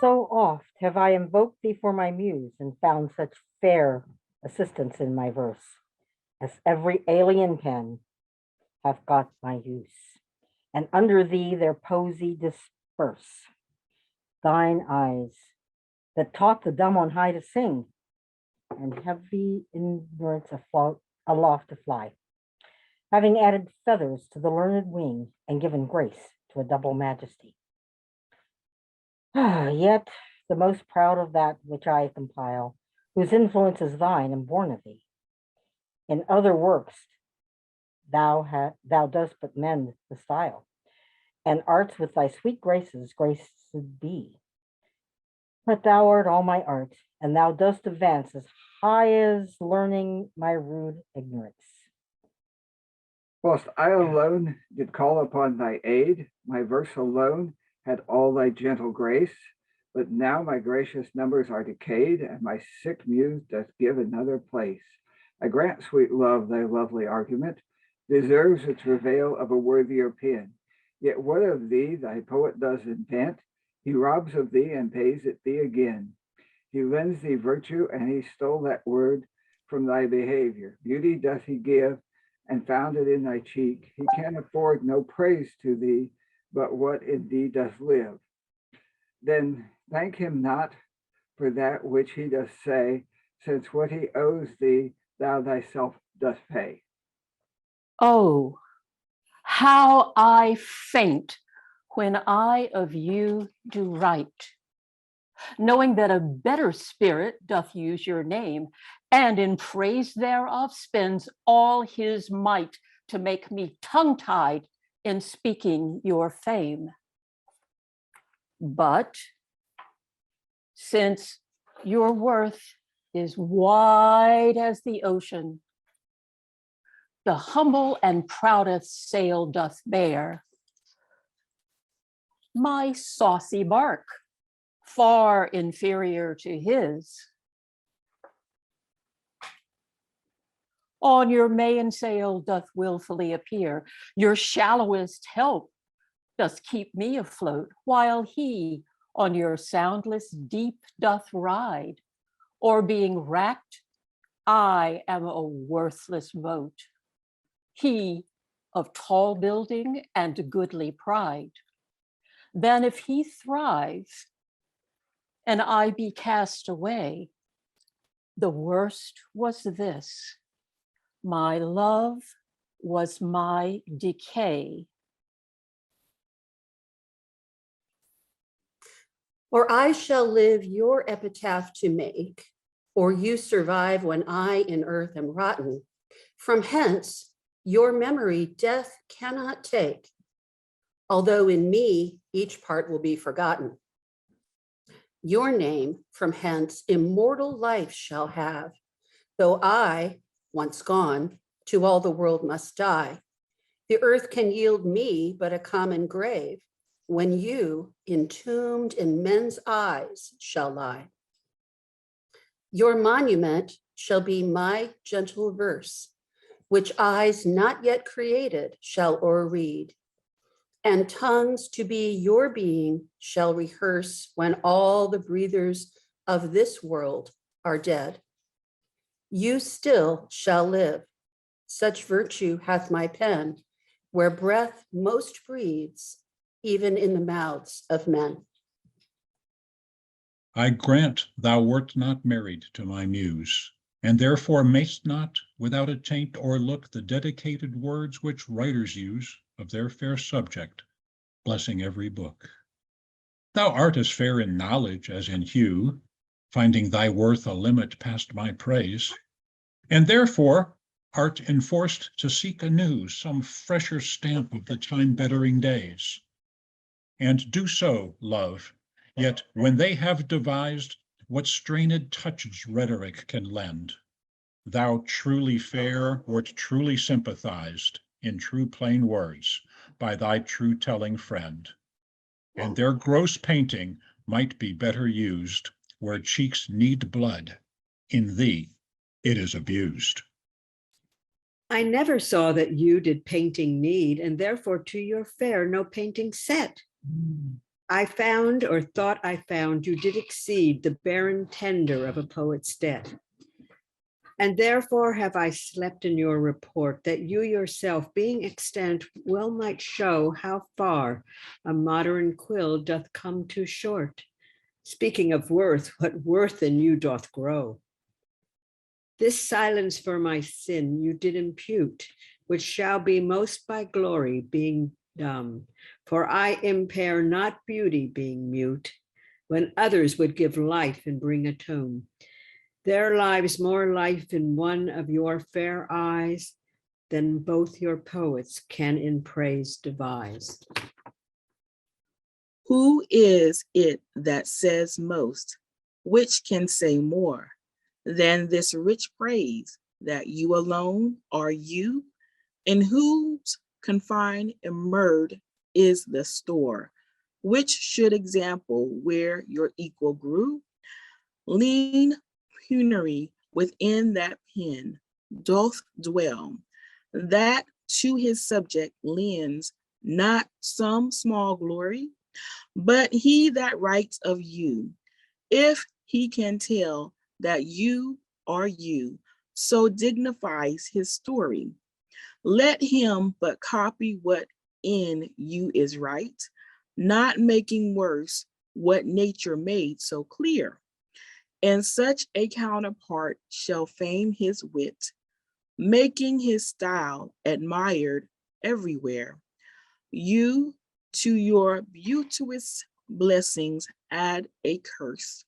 So oft have I invoked thee for my muse, and found such fair assistance in my verse, as every alien pen hath got my use, and under thee their poesy disperse. Thine eyes that taught the dumb on high to sing, and heavy ignorance aloft to fly, having added feathers to the learned wing, and given grace to a double majesty. Yet the most proud of that which I compile, whose influence is thine and born of thee. In other works thou dost but mend the style, and arts with thy sweet graces graced be. But thou art all my art, and thou dost advance as high as learning my rude ignorance. Whilst I alone did call upon thy aid, my verse alone had all thy gentle grace. But now my gracious numbers are decayed, and my sick muse doth give another place. I grant, sweet love, thy lovely argument deserves the travail of a worthier pen. Yet what of thee thy poet does invent? He robs of thee and pays it thee again. He lends thee virtue, and he stole that word from thy behavior. Beauty doth he give, and found it in thy cheek. He can afford no praise to thee, but what in thee doth live. Then thank him not for that which he doth say, since what he owes thee, thou thyself dost pay. Oh, how I faint when I of you do write, knowing that a better spirit doth use your name, and in praise thereof spends all his might to make me tongue-tied in speaking your fame. But since your worth is wide as the ocean, the humble and proudest sail doth bear, my saucy bark, far inferior to his, on your mainsail doth willfully appear. Your shallowest help doth keep me afloat, while he on your soundless deep doth ride, or being racked, I am a worthless mote. He of tall building and goodly pride. Then if he thrive, and I be cast away, the worst was this: my love was my decay. Or I shall live your epitaph to make, or you survive when I in earth am rotten. From hence, your memory death cannot take, although in me each part will be forgotten. Your name from hence immortal life shall have, though I, once gone, to all the world must die. The earth can yield me but a common grave, when you, entombed in men's eyes, shall lie. Your monument shall be my gentle verse, which eyes not yet created shall o'erread, and tongues to be your being shall rehearse when all the breathers of this world are dead. You still shall live. Such virtue hath my pen, where breath most breathes, even in the mouths of men. I grant thou wert not married to my muse, and therefore mayst not, without a taint or look, the dedicated words which writers use of their fair subject, blessing every book. Thou art as fair in knowledge as in hue, finding thy worth a limit past my praise, and therefore art enforced to seek anew some fresher stamp of the time-bettering days. And do so, love, yet when they have devised what strained touches rhetoric can lend, thou truly fair wert truly sympathized in true plain words by thy true telling friend, and their gross painting might be better used where cheeks need blood, in thee it is abused. I never saw that you did painting need, and therefore to your fair no painting set. I found or thought I found you did exceed the barren tender of a poet's debt. And therefore have I slept in your report, that you yourself, being extant, well might show how far a modern quill doth come too short. Speaking of worth, what worth in you doth grow. This silence for my sin you did impute, which shall be most by glory being dumb. For I impair not beauty being mute, when others would give life and bring a tone. There lives more life in one of your fair eyes than both your poets can in praise devise. Who is it that says most, which can say more than this rich praise, that you alone are you, in whose confine immersed is the store, which should example where your equal grew? Lean penury within that pen doth dwell, that to his subject lends not some small glory, but he that writes of you, if he can tell that you are you, so dignifies his story. Let him but copy what in you is right, not making worse what nature made so clear. And such a counterpart shall fame his wit, making his style admired everywhere. You to your beauteous blessings add a curse,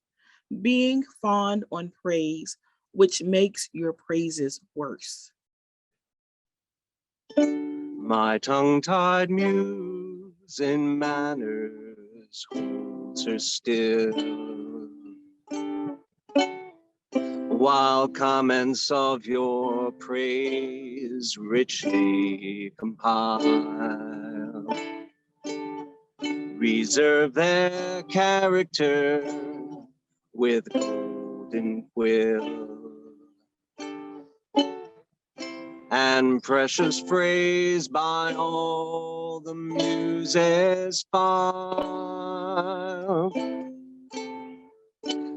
being fond on praise, which makes your praises worse. My tongue-tied muse in manners holds her still, while comments of your praise richly compile, reserve their character with golden quill, and precious phrase by all the muses file.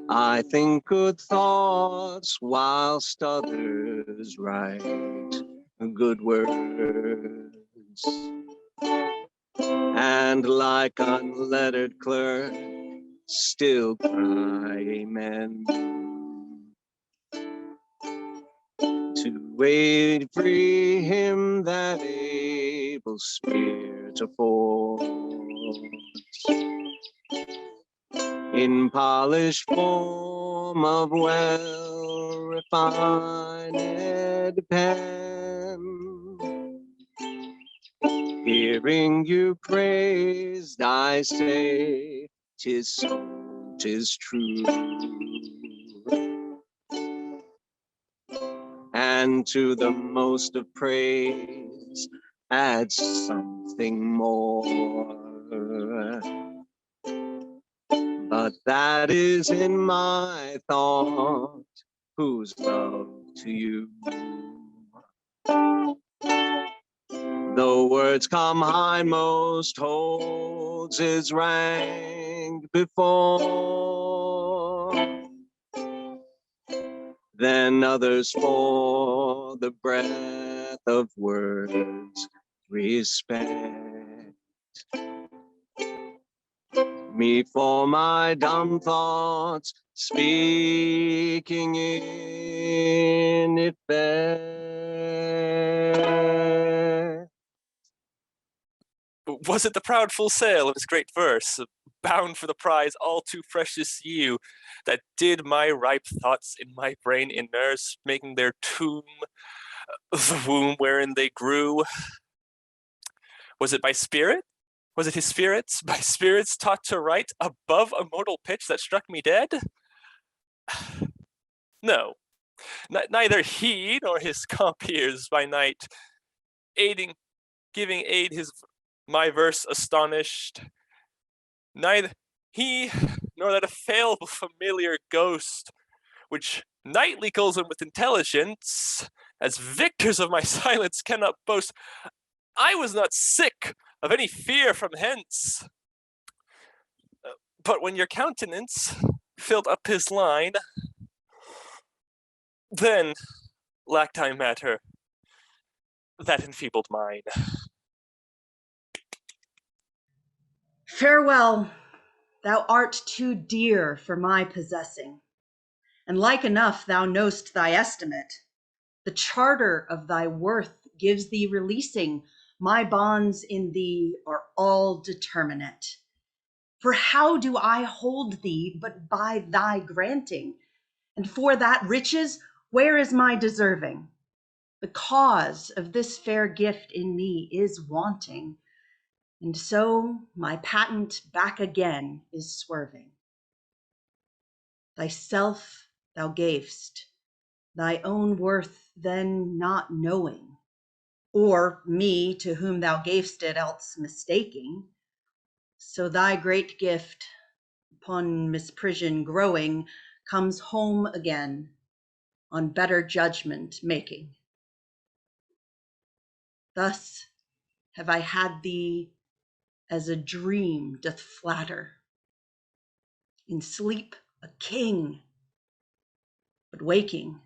I think good thoughts whilst others write good words, and like unlettered clerk still cry amen to aid free him that able spirit affords, in polished form of well-refined pen. Hearing you praised, I say, 'tis so, 'tis true. And to the most of praise, add something more. But that is in my thought, whose love to you, though words come hindmost, holds his rank before, then others for the breath of words respect. Me for my dumb thoughts, speaking in effect. Was it the proud full sail of his great verse, bound for the prize all too precious you, that did my ripe thoughts in my brain innurse, making their tomb the womb wherein they grew? Was it by spirit? Was it his spirits, by spirits taught to write above a mortal pitch that struck me dead? No, neither he nor his compeers by night, giving aid my verse astonished. Neither he nor that fallible familiar ghost, which nightly calls him with intelligence, as victors of my silence cannot boast. I was not sick of any fear from hence. But when your countenance filled up his line, then lacked I matter that enfeebled mine. Farewell, thou art too dear for my possessing, and like enough thou know'st thy estimate. The charter of thy worth gives thee releasing, my bonds in thee are all determinate. For how do I hold thee but by thy granting? And for that riches, where is my deserving? The cause of this fair gift in me is wanting, and so my patent back again is swerving. Thyself thou gavest, thy own worth then not knowing, or me to whom thou gavest it else mistaking. So thy great gift, upon misprision growing, comes home again, on better judgment making. Thus have I had thee as a dream doth flatter, in sleep a king, but waking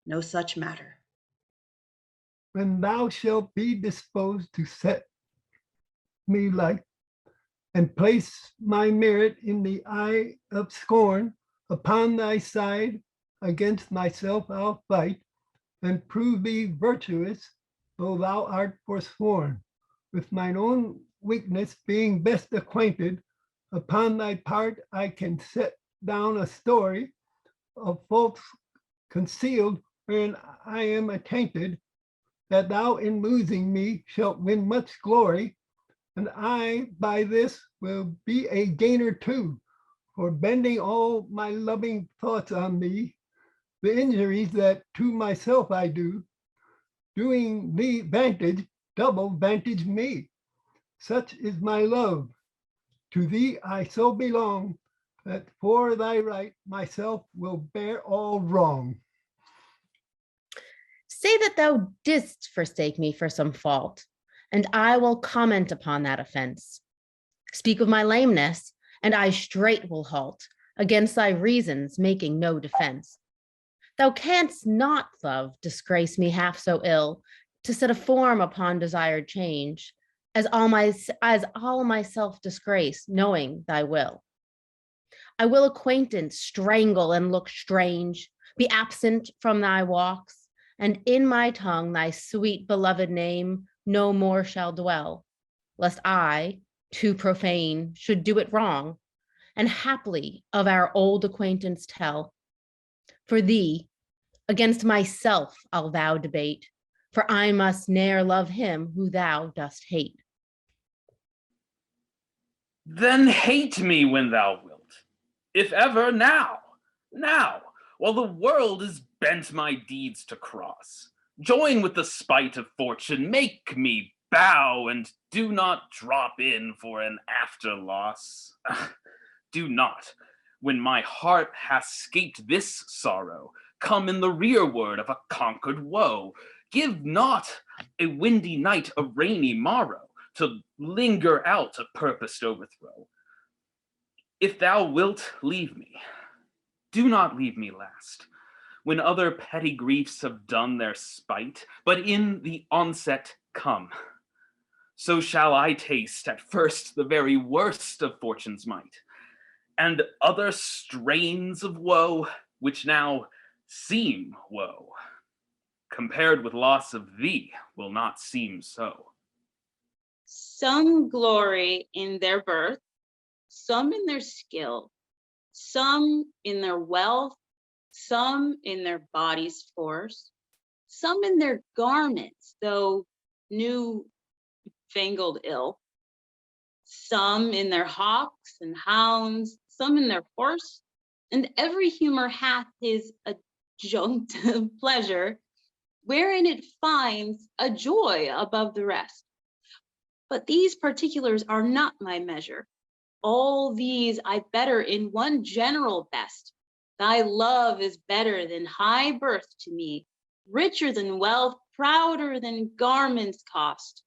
no such matter. When thou shalt be disposed to set me light, and place my merit in the eye of scorn, upon thy side against myself I'll fight, and prove thee virtuous, though thou art forsworn. With mine own weakness being best acquainted, upon thy part I can set down a story of faults concealed wherein I am attainted, that thou in losing me shalt win much glory, and I by this will be a gainer too, for bending all my loving thoughts on thee, the injuries that to myself I do, doing thee vantage, double vantage me. Such is my love. To thee I so belong, that for thy right myself will bear all wrong. Say that thou didst forsake me for some fault, and I will comment upon that offense. Speak of my lameness, and I straight will halt, against thy reasons making no defense. Thou canst not, love, disgrace me half so ill, to set a form upon desired change, as all my self-disgrace, knowing thy will. I will acquaintance strangle and look strange, be absent from thy walks, and in my tongue thy sweet beloved name no more shall dwell, lest I, too profane, should do it wrong, and haply of our old acquaintance tell. For thee, against myself I'll vow debate, for I must ne'er love him who thou dost hate. Then hate me when thou wilt, if ever now, while the world is bent my deeds to cross. Join with the spite of fortune, make me bow, and do not drop in for an after loss. Do not, when my heart hath scaped this sorrow, come in the rearward of a conquered woe. Give not a windy night a rainy morrow, to linger out a purposed overthrow. If thou wilt leave me, do not leave me last, when other petty griefs have done their spite, but in the onset come. So shall I taste at first the very worst of fortune's might, and other strains of woe, which now seem woe, compared with loss of thee, will not seem so. Some glory in their birth, some in their skill, some in their wealth, some in their body's force, some in their garments, though new fangled ill, some in their hawks and hounds, some in their horse, and every humor hath his adjunct pleasure, wherein it finds a joy above the rest. But these particulars are not my measure. All these I better in one general best. Thy love is better than high birth to me, richer than wealth, prouder than garments cost.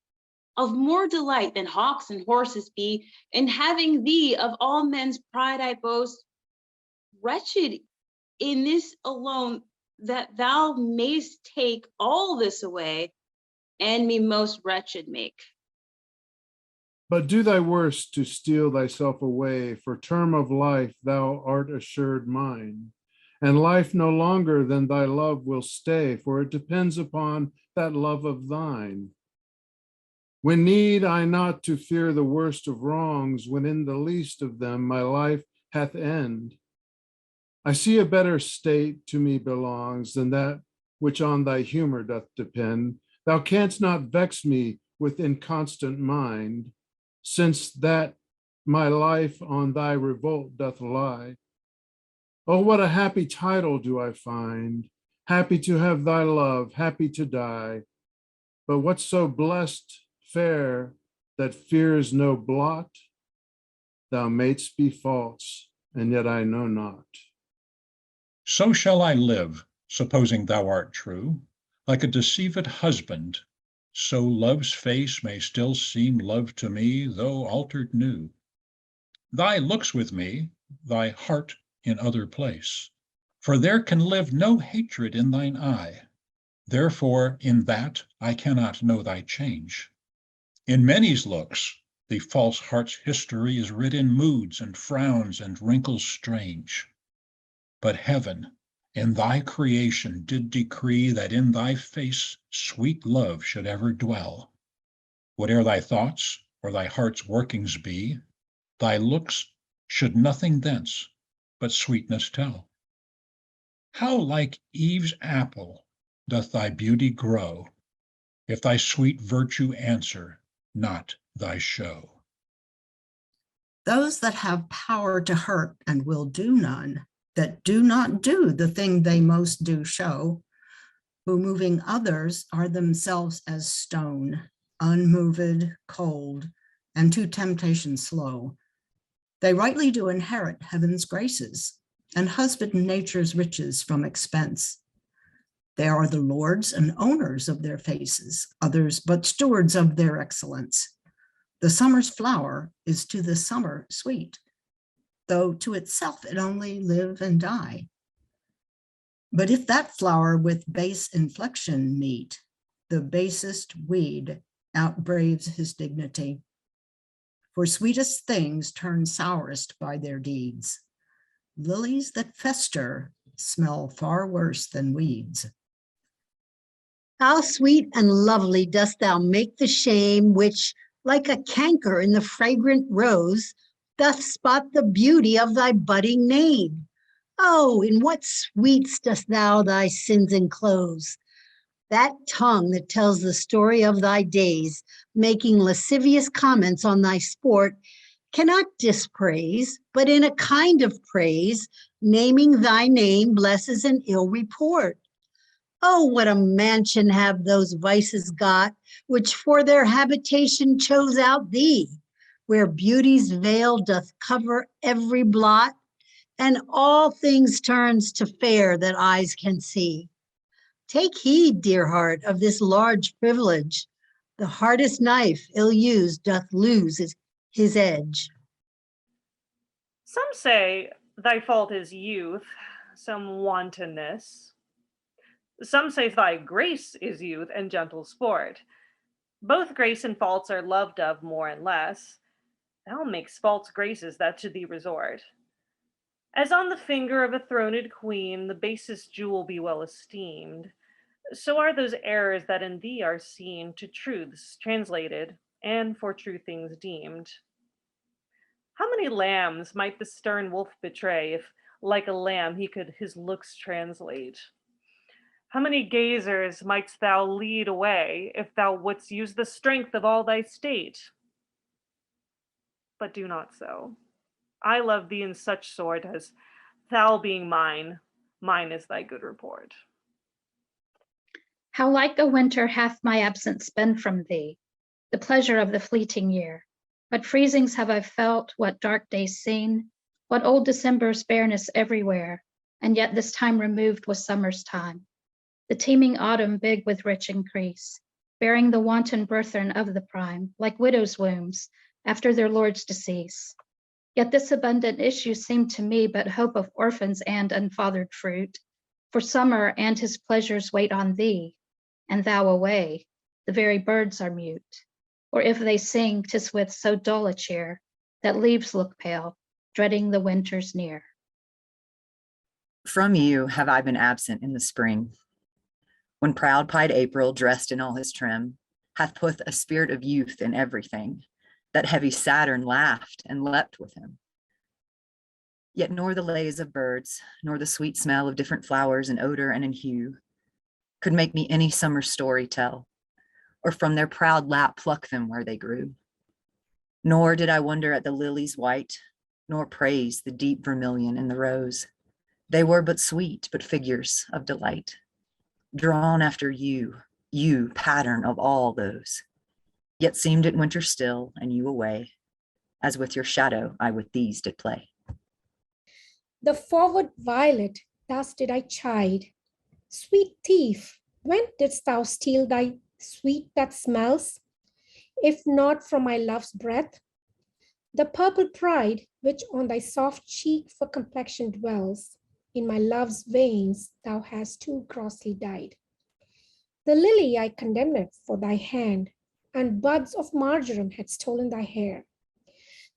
of more delight than hawks and horses be. In having thee of all men's pride I boast, wretched in this alone, that thou mayst take all this away, and me most wretched make. But do thy worst to steal thyself away, for term of life thou art assured mine, and life no longer than thy love will stay, for it depends upon that love of thine. When need I not to fear the worst of wrongs, when in the least of them my life hath end? I see a better state to me belongs than that which on thy humor doth depend. Thou canst not vex me with inconstant mind, since that my life on thy revolt doth lie. Oh, what a happy title do I find, happy to have thy love, happy to die. But what's so blessed, fair, that fears no blot? Thou mayst be false, and yet I know not. So shall I live, supposing thou art true, like a deceived husband, so love's face may still seem love to me, though altered new. Thy looks with me, thy heart in other place, for there can live no hatred in thine eye. Therefore in that I cannot know thy change. In many's looks, the false heart's history is writ in moods and frowns and wrinkles strange. But heaven, in thy creation, did decree that in thy face sweet love should ever dwell. Whate'er thy thoughts or thy heart's workings be, thy looks should nothing thence but sweetness tell. How like Eve's apple doth thy beauty grow, if thy sweet virtue answer not thy show. Those that have power to hurt and will do none, that do not do the thing they most do show, who moving others are themselves as stone, unmoved, cold, and to temptation slow. They rightly do inherit heaven's graces, and husband nature's riches from expense. They are the lords and owners of their faces, others but stewards of their excellence. The summer's flower is to the summer sweet, though to itself it only live and die. But if that flower with base inflection meet, the basest weed outbraves his dignity. For sweetest things turn sourest by their deeds. Lilies that fester smell far worse than weeds. How sweet and lovely dost thou make the shame which, like a canker in the fragrant rose, doth spot the beauty of thy budding name. Oh, in what sweets dost thou thy sins enclose? That tongue that tells the story of thy days, making lascivious comments on thy sport, cannot dispraise, but in a kind of praise, naming thy name blesses an ill report. Oh, what a mansion have those vices got, which for their habitation chose out thee, where beauty's veil doth cover every blot, and all things turns to fair that eyes can see. Take heed, dear heart, of this large privilege. The hardest knife, ill used, doth lose his edge. Some say thy fault is youth, some wantonness. Some say thy grace is youth and gentle sport. Both grace and faults are loved of more and less. Thou makes false graces that to thee resort. As on the finger of a throned queen the basest jewel be well esteemed, so are those errors that in thee are seen to truths translated and for true things deemed. How many lambs might the stern wolf betray if, like a lamb, he could his looks translate? How many gazers mightst thou lead away if thou wouldst use the strength of all thy state? But do not so. I love thee in such sort as, thou being mine, mine is thy good report. How like a winter hath my absence been from thee, the pleasure of the fleeting year. What freezings have I felt, what dark days seen, what old December's bareness everywhere, and yet this time removed was summer's time, the teeming autumn big with rich increase. bearing the wanton burthen of the prime, like widows' wombs, after their lord's decease. Yet this abundant issue seemed to me but hope of orphans and unfathered fruit. For summer and his pleasures wait on thee, and thou away, the very birds are mute. Or if they sing, 'tis with so dull a cheer, that leaves look pale, dreading the winter's near. From you have I been absent in the spring, when proud-pied April, dressed in all his trim, hath put a spirit of youth in everything, that heavy Saturn laughed and leapt with him. Yet nor the lays of birds, nor the sweet smell of different flowers in odor and in hue, could make me any summer story tell, or from their proud lap pluck them where they grew. Nor did I wonder at the lilies white, nor praise the deep vermilion in the rose. They were but sweet, but figures of delight, drawn after you, you pattern of all those. Yet seemed it winter still, and you away, as with your shadow I with these did play. The forward violet, thus did I chide. Sweet thief, when didst thou steal thy sweet that smells, if not from my love's breath? The purple pride, which on thy soft cheek for complexion dwells, in my love's veins thou hast too grossly dyed. The lily I condemned for thy hand, and buds of marjoram had stolen thy hair.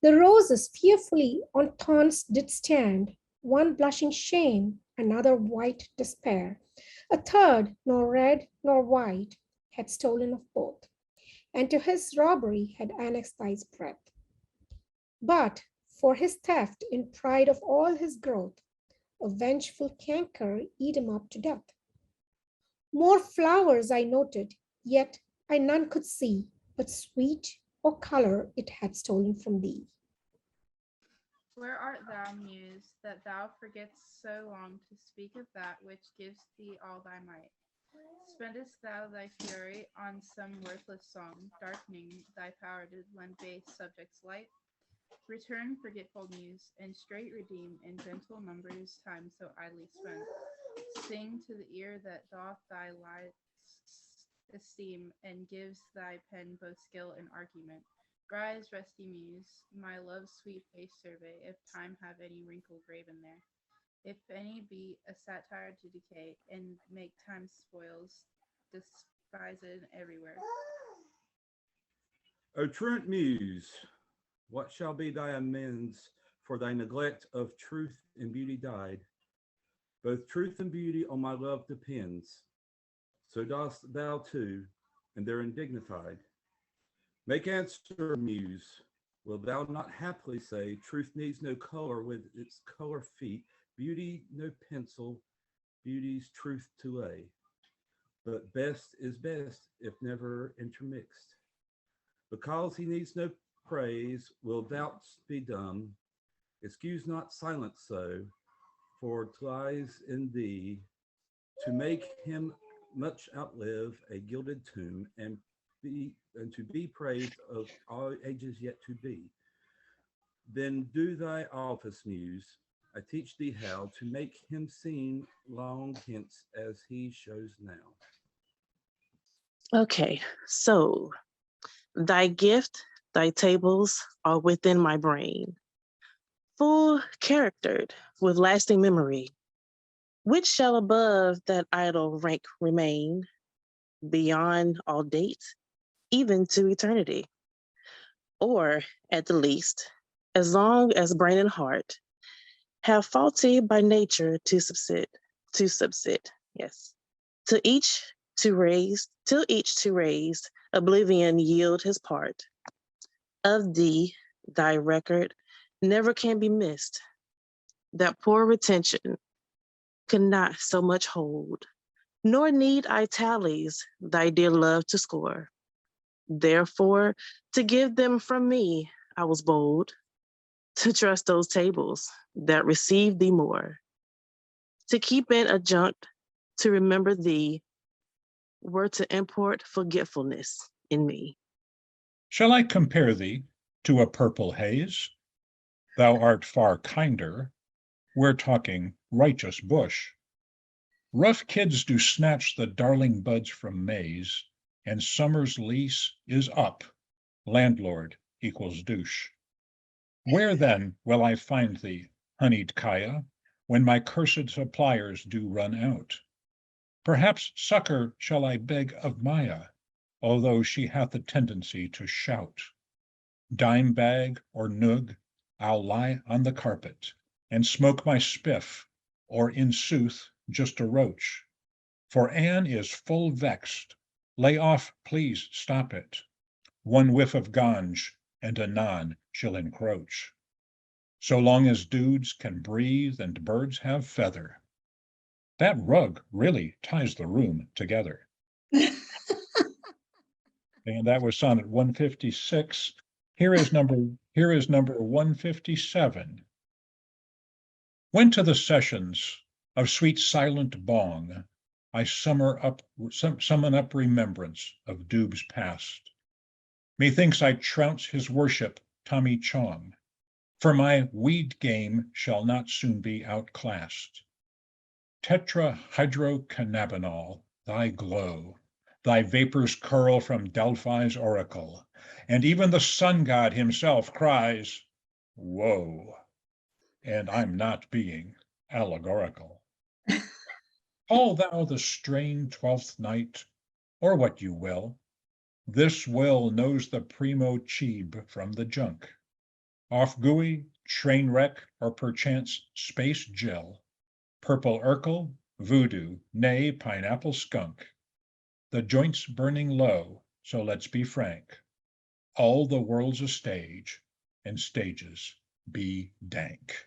The roses fearfully on thorns did stand, one blushing shame, another white despair. A third, nor red nor white, had stolen of both, and to his robbery had annexed thy breath. But for his theft, in pride of all his growth, a vengeful canker eat him up to death. More flowers I noted, yet I none could see, but sweet or color it had stolen from thee. Where art thou, Muse, that thou forgetst so long to speak of that which gives thee all thy might? Spendest thou thy fury on some worthless song, darkening thy power to lend base subjects light? Return, forgetful Muse, and straight redeem in gentle numbers time so idly spent. Sing to the ear that doth thy lights esteem, and gives thy pen both skill and argument. Rise, resty Muse, my love's sweet face survey, if time have any wrinkle graven there, if any be a satire to decay, and make time's spoils despised everywhere. O truant Muse, what shall be thy amends for thy neglect of truth and beauty died? Both truth and beauty on my love depends, so dost thou too, and therein dignified. Make answer, Muse, wilt thou not haply say, truth needs no color with its color feet, beauty no pencil, beauty's truth to lay. But best is best if never intermixed. Because he needs no praise, will doubts be dumb? Excuse not silence so, for 'tlies in thee to make him much outlive a gilded tomb, and to be praised of all ages yet to be. Then do thy office, Muse. I teach thee how to make him seem long hence as he shows now. Okay, so thy gift, thy tables are within my brain, full charactered with lasting memory. Which shall above that idle rank remain, beyond all date, even to eternity? Or, at the least, as long as brain and heart have faulty by nature to subsist, yes. Till each to raise, oblivion yield his part. Of thee, thy record never can be missed. That poor retention could not so much hold, nor need I tallies thy dear love to score. Therefore, to give them from me, I was bold, to trust those tables that receive thee more, to keep in adjunct, to remember thee, were to import forgetfulness in me. Shall I compare thee to a purple haze? Thou art far kinder. We're talking righteous bush. Rough kids do snatch the darling buds from maize, and summer's lease is up. Landlord equals douche. Where then will I find thee, honeyed Kaya, when my cursed suppliers do run out? Perhaps succor shall I beg of Maya, although she hath a tendency to shout. Dime bag or noog, I'll lie on the carpet and smoke my spiff, or in sooth just a roach. For Anne is full vexed. Lay off, please stop it. One whiff of ganj, and anon she'll encroach. So long as dudes can breathe and birds have feather. That rug really ties the room together. And that was sonnet 156. Here is number 157. Went to the sessions of sweet silent bong. I summon up remembrance of Dub's past. Methinks I trounce his worship, Tommy Chong, for my weed game shall not soon be outclassed. Tetrahydrocannabinol, thy glow, thy vapors curl from Delphi's oracle, and even the sun god himself cries, woe, and I'm not being allegorical. Call thou the strain 12th night, or what you will. This will knows the primo cheeb from the junk. Off Gooey, train wreck, or perchance space Jill. Purple Urkel, voodoo, nay, pineapple skunk. The joint's burning low, so let's be frank. All the world's a stage, and stages be dank.